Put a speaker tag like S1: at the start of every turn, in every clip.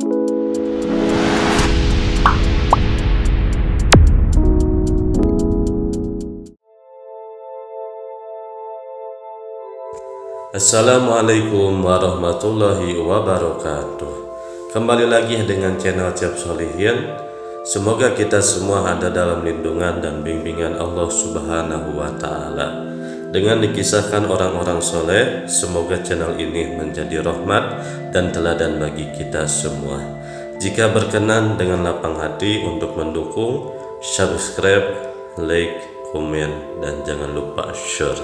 S1: Assalamualaikum warahmatullahi wabarakatuh. Kembali lagi dengan channel Cep Solihin. Semoga kita semua ada dalam lindungan dan bimbingan Allah Subhanahu wa Ta'ala. Dengan dikisahkan orang-orang soleh, semoga channel ini menjadi rahmat dan teladan bagi kita semua. Jika berkenan, dengan lapang hati untuk mendukung, subscribe, like, komen, dan jangan lupa share.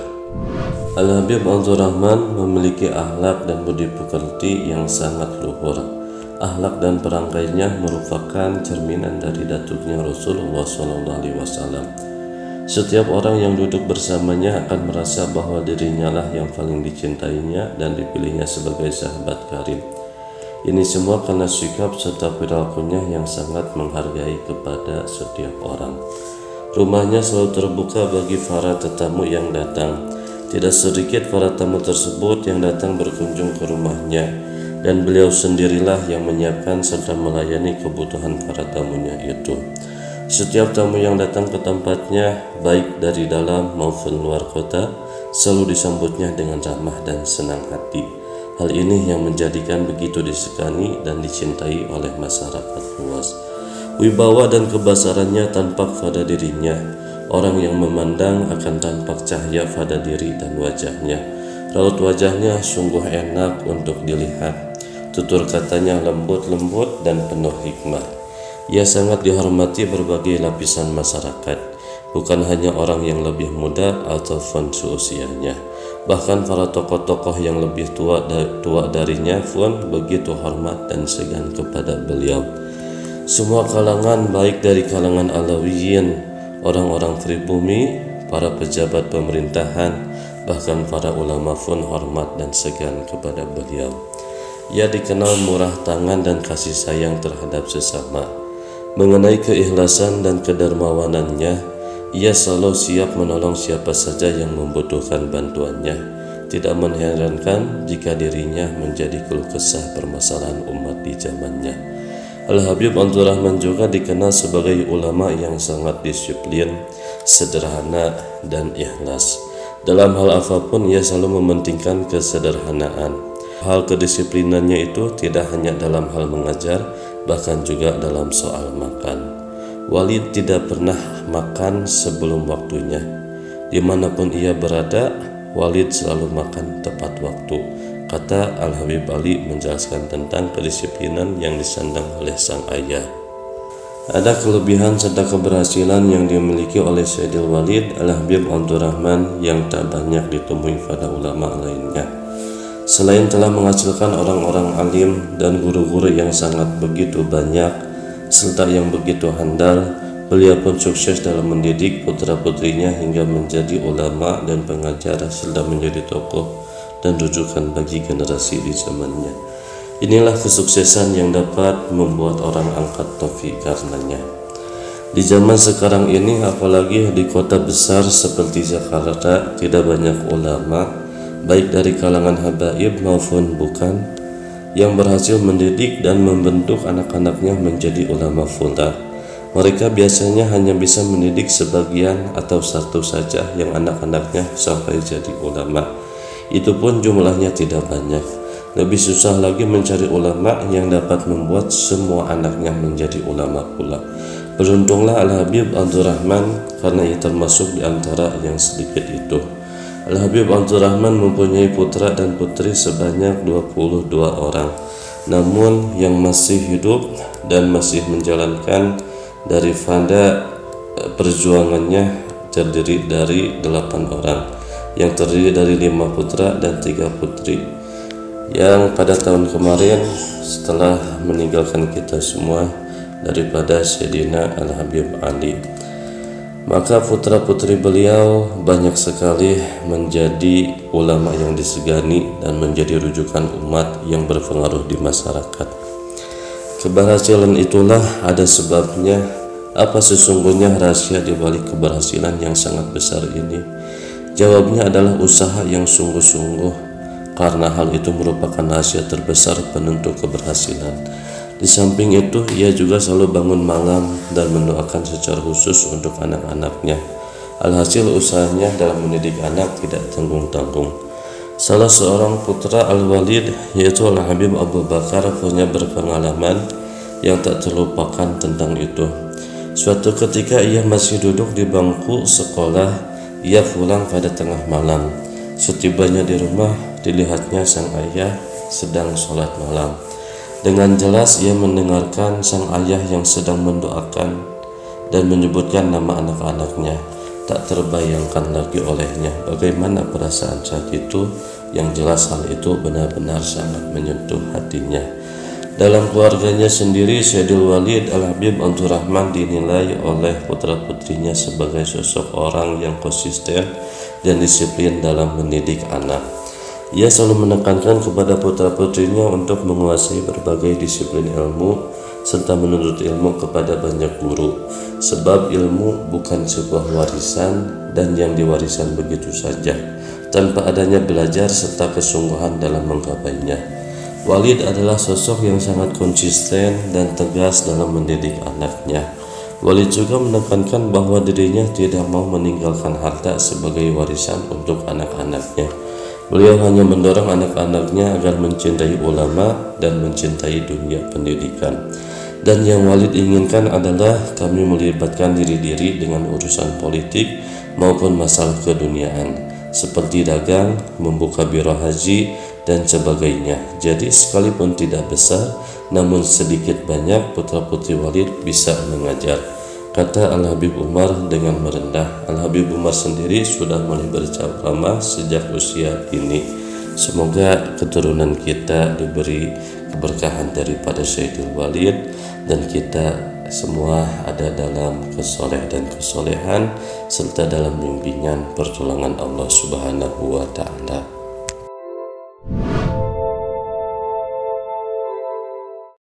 S1: Al-Habib Abdul Rahman memiliki akhlak dan budi pekerti yang sangat luhur. Akhlak dan perangkainya merupakan cerminan dari datuknya Rasulullah SAW. Setiap orang yang duduk bersamanya akan merasa bahwa dirinya lah yang paling dicintainya dan dipilihnya sebagai sahabat karib. Ini semua karena sikap serta perilakunya yang sangat menghargai kepada setiap orang. Rumahnya selalu terbuka bagi para tetamu yang datang. Tidak sedikit para tamu tersebut yang datang berkunjung ke rumahnya, dan beliau sendirilah yang menyiapkan serta melayani kebutuhan para tamunya itu. Setiap tamu yang datang ke tempatnya, baik dari dalam maupun luar kota, selalu disambutnya dengan ramah dan senang hati. Hal ini yang menjadikan begitu disegani dan dicintai oleh masyarakat luas. Wibawa dan kebesarannya tampak pada dirinya. Orang yang memandang akan tampak cahaya pada diri dan wajahnya. Raut wajahnya sungguh enak untuk dilihat. Tutur katanya lembut-lembut dan penuh hikmah. Ia sangat dihormati berbagai lapisan masyarakat, bukan hanya orang yang lebih muda ataupun seusianya. Bahkan para tokoh-tokoh yang lebih tua darinya pun begitu hormat dan segan kepada beliau. Semua kalangan, baik dari kalangan Alawiyin, orang-orang pribumi, para pejabat pemerintahan, bahkan para ulama pun hormat dan segan kepada beliau. Ia dikenal murah tangan dan kasih sayang terhadap sesama. Mengenai keikhlasan dan kedermawanannya, ia selalu siap menolong siapa saja yang membutuhkan bantuannya. Tidak mengherankan jika dirinya menjadi keluh kesah permasalahan umat di zamannya. Al-Habib Abdul Rahman juga dikenal sebagai ulama yang sangat disiplin, sederhana, dan ikhlas. Dalam hal apapun ia selalu mementingkan kesederhanaan. Hal kedisiplinannya itu tidak hanya dalam hal mengajar, bahkan juga dalam soal makan. Walid tidak pernah makan sebelum waktunya. Dimanapun ia berada, Walid selalu makan tepat waktu. Kata Al-Habib Ali menjelaskan tentang kedisiplinan yang disandang oleh sang ayah. Ada kelebihan serta keberhasilan yang dimiliki oleh Sayyidil Walid Al-Habib Abdul Rahman yang tak banyak ditemui pada ulama lainnya. Selain telah menghasilkan orang-orang alim dan guru-guru yang sangat begitu banyak serta yang begitu handal, beliau pun sukses dalam mendidik putra-putrinya hingga menjadi ulama dan pengajar serta menjadi tokoh dan rujukan bagi generasi di zamannya. Inilah kesuksesan yang dapat membuat orang angkat topi karenanya. Di zaman sekarang ini, apalagi di kota besar seperti Jakarta, tidak banyak ulama, baik dari kalangan habaib maupun bukan, yang berhasil mendidik dan membentuk anak-anaknya menjadi ulama pula. Mereka biasanya hanya bisa mendidik sebagian atau satu saja yang anak-anaknya sampai jadi ulama. Itu pun jumlahnya tidak banyak. Lebih susah lagi mencari ulama yang dapat membuat semua anaknya menjadi ulama pula. Beruntunglah Al-Habib Abdul Rahman karena ia termasuk di antara yang sedikit itu. Al-Habib Abdul Rahman mempunyai putra dan putri sebanyak 22 orang. Namun yang masih hidup dan masih menjalankan daripada perjuangannya terdiri dari 8 orang, yang terdiri dari 5 putra dan 3 putri, yang pada tahun kemarin setelah meninggalkan kita semua daripada Sayyidina Al-Habib Ali. Maka putra putri beliau banyak sekali menjadi ulama yang disegani dan menjadi rujukan umat yang berpengaruh di masyarakat. Keberhasilan itulah ada sebabnya. Apa sesungguhnya rahasia di balik keberhasilan yang sangat besar ini? Jawabnya adalah usaha yang sungguh-sungguh, karena hal itu merupakan rahasia terbesar penentu keberhasilan. Di samping itu, ia juga selalu bangun malam dan mendoakan secara khusus untuk anak-anaknya. Alhasil usahanya dalam mendidik anak tidak tanggung-tanggung. Salah seorang putra Al-Walid, yaitu Al-Habib Abu Bakar, punya berpengalaman yang tak terlupakan tentang itu. Suatu ketika ia masih duduk di bangku sekolah, ia pulang pada tengah malam. Setibanya di rumah, dilihatnya sang ayah sedang sholat malam. Dengan jelas ia mendengarkan sang ayah yang sedang mendoakan dan menyebutkan nama anak-anaknya. Tak terbayangkan lagi olehnya bagaimana perasaan saat itu. Yang jelas hal itu benar-benar sangat menyentuh hatinya. Dalam keluarganya sendiri, Sayyidul Walid Al-Habib Abdul Rahman dinilai oleh putra-putrinya sebagai sosok orang yang konsisten dan disiplin dalam mendidik anak. Ia selalu menekankan kepada putra-putrinya untuk menguasai berbagai disiplin ilmu serta menuntut ilmu kepada banyak guru, sebab ilmu bukan sebuah warisan dan yang diwariskan begitu saja tanpa adanya belajar serta kesungguhan dalam menggapainya. Walid adalah sosok yang sangat konsisten dan tegas dalam mendidik anaknya. Walid juga menekankan bahwa dirinya tidak mau meninggalkan harta sebagai warisan untuk anak-anaknya. Beliau hanya mendorong anak-anaknya agar mencintai ulama dan mencintai dunia pendidikan. Dan yang Walid inginkan adalah kami melibatkan diri-diri dengan urusan politik maupun masalah keduniaan, seperti dagang, membuka biro haji, dan sebagainya. Jadi sekalipun tidak besar, namun sedikit banyak putra-putri Walid bisa mengajar, kata Al-Habib Umar dengan merendah. Al-Habib Umar sendiri sudah mulai berceramah sejak usia ini. Semoga keturunan kita diberi keberkahan daripada Sayyidul Walid dan kita semua ada dalam kesoleh dan kesolehan serta dalam bimbingan pertolongan Allah Subhanahu wa Ta'ala.